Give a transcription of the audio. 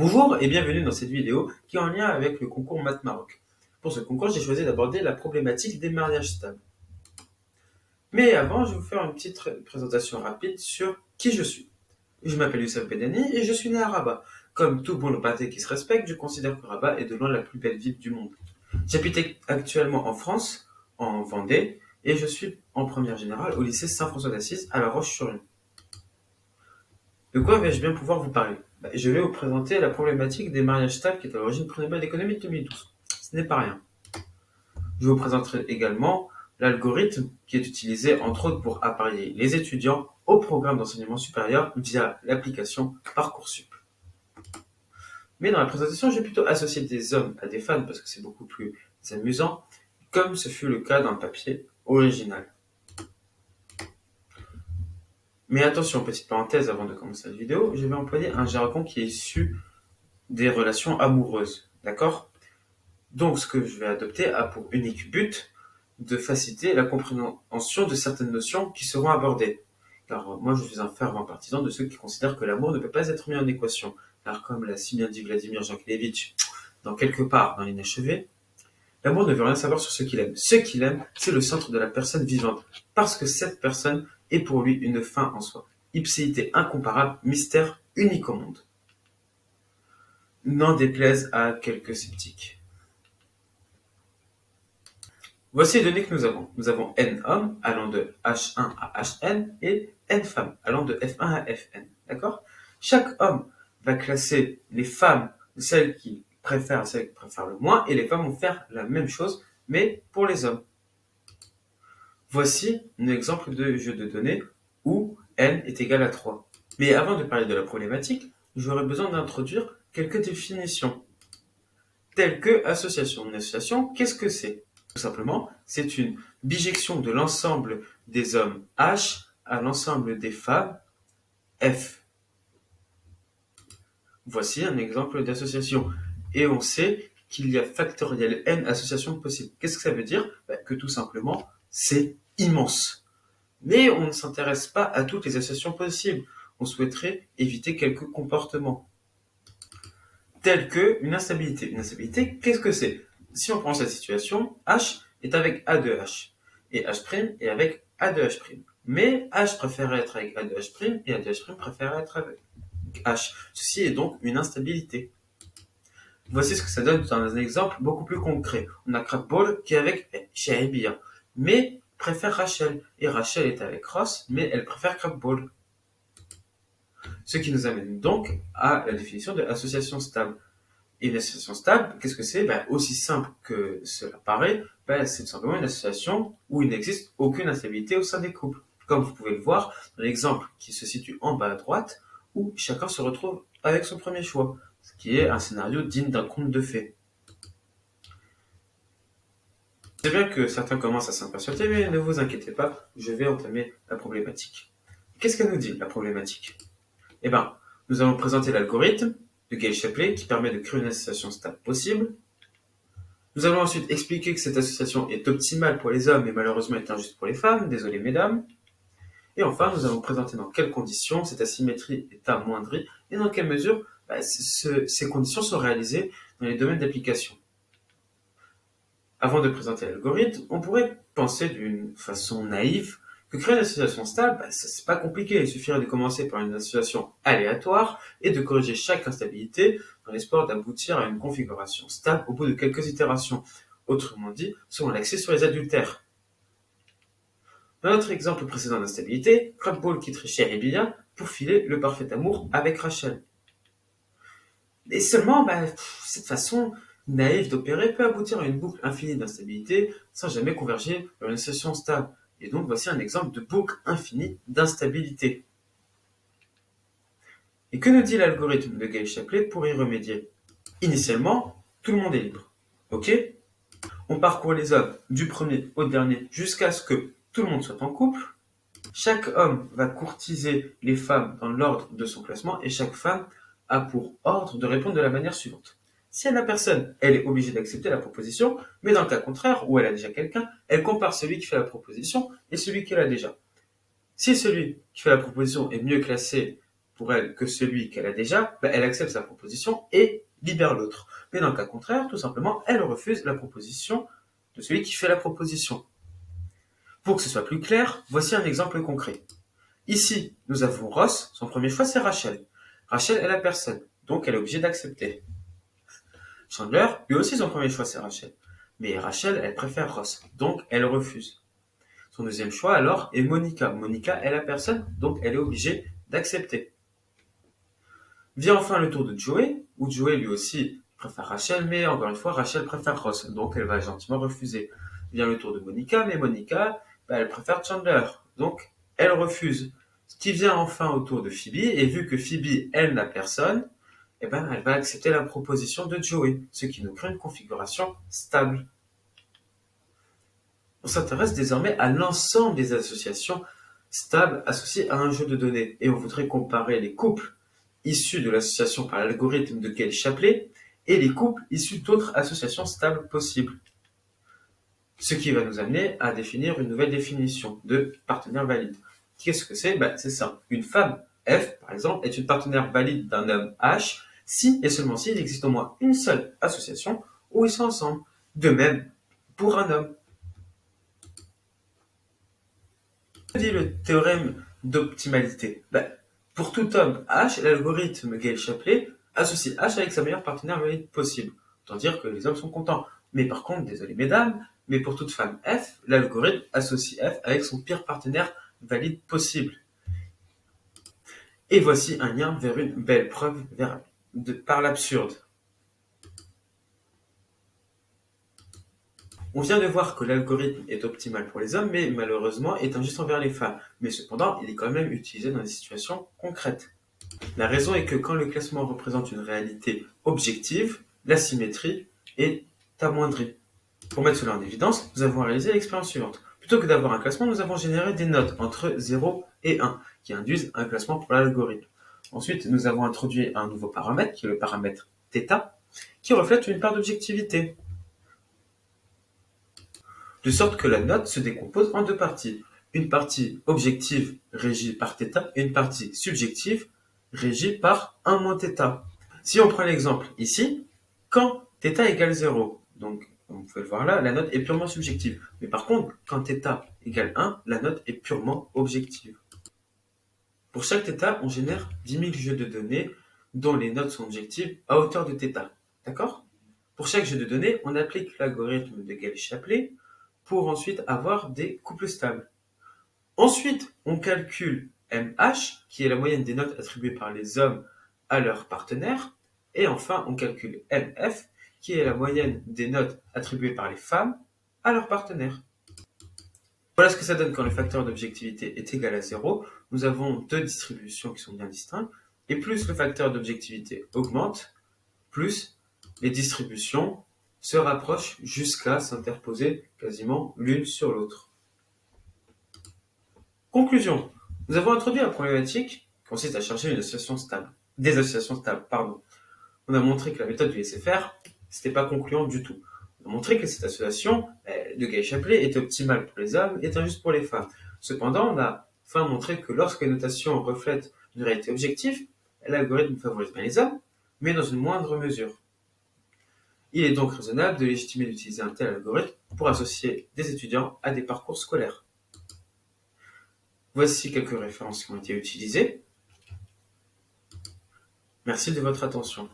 Bonjour et bienvenue dans cette vidéo qui est en lien avec le concours Math Maroc. Pour ce concours, j'ai choisi d'aborder la problématique des mariages stables. Mais avant, je vais vous faire une petite présentation rapide sur qui je suis. Je m'appelle Youssef Bedani et je suis né à Rabat. Comme tout bon Lopatais qui se respecte, je considère que Rabat est de loin la plus belle ville du monde. J'habite actuellement en France, en Vendée, et je suis en première générale au lycée Saint-François d'Assise à La Roche-sur-Yon. De quoi vais-je bien pouvoir vous parler? Je vais vous présenter la problématique des mariages stables qui est à l'origine du prix Nobel d'économie de 2012. Ce n'est pas rien. Je vous présenterai également l'algorithme qui est utilisé entre autres pour appareiller les étudiants au programme d'enseignement supérieur via l'application Parcoursup. Mais dans la présentation, je vais plutôt associer des hommes à des femmes parce que c'est beaucoup plus amusant, comme ce fut le cas d'un papier original. Mais attention, petite parenthèse avant de commencer la vidéo, je vais employer un jargon qui est issu des relations amoureuses, d'accord? Donc ce que je vais adopter a pour unique but de faciliter la compréhension de certaines notions qui seront abordées. Car moi je suis un fervent partisan de ceux qui considèrent que l'amour ne peut pas être mis en équation. Car comme l'a si bien dit Vladimir Jankélévitch dans quelque part dans l'inachevé, l'amour ne veut rien savoir sur ce qu'il aime. Ce qu'il aime, c'est le centre de la personne vivante, parce que cette personne est pour lui une fin en soi. Ipséité incomparable, mystère unique au monde. N'en déplaise à quelques sceptiques. Voici les données que nous avons. Nous avons N hommes allant de H1 à Hn et N femmes allant de F1 à Fn. D'accord? Chaque homme va classer les femmes de celles qu'il préfère à celles qu'il préfère le moins et les femmes vont faire la même chose mais pour les hommes. Voici un exemple de jeu de données où N est égal à 3. Mais avant de parler de la problématique, j'aurais besoin d'introduire quelques définitions telles que association. Une association, qu'est-ce que c'est? Tout simplement, c'est une bijection de l'ensemble des hommes H à l'ensemble des femmes F. Voici un exemple d'association. Et on sait qu'il y a factoriel n associations possibles. Qu'est-ce que ça veut dire? Que tout simplement, c'est immense. Mais on ne s'intéresse pas à toutes les associations possibles. On souhaiterait éviter quelques comportements. Tels que une instabilité. Une instabilité, qu'est-ce que c'est? Si on prend cette situation, H est avec A de H et H' est avec A de H'. Mais H préfère être avec A de H' et A de H' préfère être avec H. Ceci est donc une instabilité. Voici ce que ça donne dans un exemple beaucoup plus concret. On a Crackball qui est avec Shaibia, mais préfère Rachel. Et Rachel est avec Ross, mais elle préfère Crackball. Ce qui nous amène donc à la définition de l'association stable. Et une association stable, qu'est-ce que c'est? Aussi simple que cela paraît, c'est tout simplement une association où il n'existe aucune instabilité au sein des couples. Comme vous pouvez le voir dans l'exemple qui se situe en bas à droite, où chacun se retrouve avec son premier choix, ce qui est un scénario digne d'un conte de fées. C'est bien que certains commencent à s'impatienter, mais ne vous inquiétez pas, je vais entamer la problématique. Qu'est-ce qu'elle nous dit, la problématique? Nous allons présenter l'algorithme de Gale-Shapley qui permet de créer une association stable possible. Nous allons ensuite expliquer que cette association est optimale pour les hommes et malheureusement est injuste pour les femmes. Désolé mesdames. Et enfin, nous allons présenter dans quelles conditions cette asymétrie est amoindrie et dans quelle mesure ces conditions sont réalisées dans les domaines d'application. Avant de présenter l'algorithme, on pourrait penser d'une façon naïve que créer une association stable, c'est pas compliqué. Il suffirait de commencer par une association aléatoire et de corriger chaque instabilité dans l'espoir d'aboutir à une configuration stable au bout de quelques itérations. Autrement dit, selon l'accès sur les adultères. Dans notre exemple précédent d'instabilité, Crackball quitterait Shaibia pour filer le parfait amour avec Rachel. Et seulement, cette façon naïve d'opérer peut aboutir à une boucle infinie d'instabilité sans jamais converger vers une association stable. Et donc voici un exemple de boucle infinie d'instabilité. Et que nous dit l'algorithme de Gale-Shapley pour y remédier? Initialement, tout le monde est libre. Ok? On parcourt les hommes du premier au dernier jusqu'à ce que tout le monde soit en couple. Chaque homme va courtiser les femmes dans l'ordre de son classement et chaque femme a pour ordre de répondre de la manière suivante. Si elle n'a personne, elle est obligée d'accepter la proposition, mais dans le cas contraire, où elle a déjà quelqu'un, elle compare celui qui fait la proposition et celui qu'elle a déjà. Si celui qui fait la proposition est mieux classé pour elle que celui qu'elle a déjà, elle accepte sa proposition et libère l'autre. Mais dans le cas contraire, tout simplement, elle refuse la proposition de celui qui fait la proposition. Pour que ce soit plus clair, voici un exemple concret. Ici, nous avons Ross, son premier choix c'est Rachel. Rachel est la personne, donc elle est obligée d'accepter. Chandler, lui aussi son premier choix c'est Rachel. Mais Rachel, elle préfère Ross, donc elle refuse. Son deuxième choix alors est Monica. Monica est la personne, donc elle est obligée d'accepter. Vient enfin le tour de Joey, où Joey lui aussi préfère Rachel, mais encore une fois Rachel préfère Ross, donc elle va gentiment refuser. Vient le tour de Monica, mais Monica, elle préfère Chandler, donc elle refuse. Ce qui vient enfin au tour de Phoebe, et vu que Phoebe, elle n'a personne, elle va accepter la proposition de Joey, ce qui nous crée une configuration stable. On s'intéresse désormais à l'ensemble des associations stables associées à un jeu de données, et on voudrait comparer les couples issus de l'association par l'algorithme de Gale-Shapley et les couples issus d'autres associations stables possibles. Ce qui va nous amener à définir une nouvelle définition de partenaire valide. Qu'est-ce que c'est? C'est simple. Une femme F, par exemple, est une partenaire valide d'un homme H si et seulement s'il existe au moins une seule association où ils sont ensemble. De même, pour un homme. Que dit le théorème d'optimalité? Pour tout homme H, l'algorithme Gale-Shapley associe H avec sa meilleure partenaire valide possible. Autant dire que les hommes sont contents. Mais par contre, désolé mesdames, mais pour toute femme F, l'algorithme associe F avec son pire partenaire valide possible. Et voici un lien vers une belle preuve par l'absurde. On vient de voir que l'algorithme est optimal pour les hommes, mais malheureusement est injuste envers les femmes. Mais cependant, il est quand même utilisé dans des situations concrètes. La raison est que quand le classement représente une réalité objective, la symétrie est amoindrie. Pour mettre cela en évidence, nous avons réalisé l'expérience suivante. Plutôt que d'avoir un classement, nous avons généré des notes entre 0 et 1, qui induisent un classement pour l'algorithme. Ensuite, nous avons introduit un nouveau paramètre, qui est le paramètre θ, qui reflète une part d'objectivité. De sorte que la note se décompose en deux parties. Une partie objective régie par θ et une partie subjective régie par 1 moins θ. Si on prend l'exemple ici, quand θ égale 0, donc on peut le voir là, la note est purement subjective. Mais par contre, quand θ égale 1, la note est purement objective. Pour chaque θ, on génère 10 000 jeux de données dont les notes sont objectives à hauteur de θ. D'accord? Pour chaque jeu de données, on applique l'algorithme de Gale-Shapley pour ensuite avoir des couples stables. Ensuite, on calcule MH, qui est la moyenne des notes attribuées par les hommes à leurs partenaires. Et enfin, on calcule MF, qui est la moyenne des notes attribuées par les femmes à leurs partenaires. Voilà ce que ça donne quand le facteur d'objectivité est égal à 0. Nous avons deux distributions qui sont bien distinctes. Et plus le facteur d'objectivité augmente, plus les distributions se rapprochent jusqu'à s'interposer quasiment l'une sur l'autre. Conclusion. Nous avons introduit la problématique qui consiste à chercher des associations stables. On a montré que la méthode du laisser-faire, c'était pas concluant du tout. On a montré que cette association de Gale-Shapley était optimale pour les hommes et injuste pour les femmes. Cependant, on a enfin montré que lorsque les notations reflètent une réalité objective, l'algorithme favorise bien les hommes, mais dans une moindre mesure. Il est donc raisonnable de légitimer d'utiliser un tel algorithme pour associer des étudiants à des parcours scolaires. Voici quelques références qui ont été utilisées. Merci de votre attention.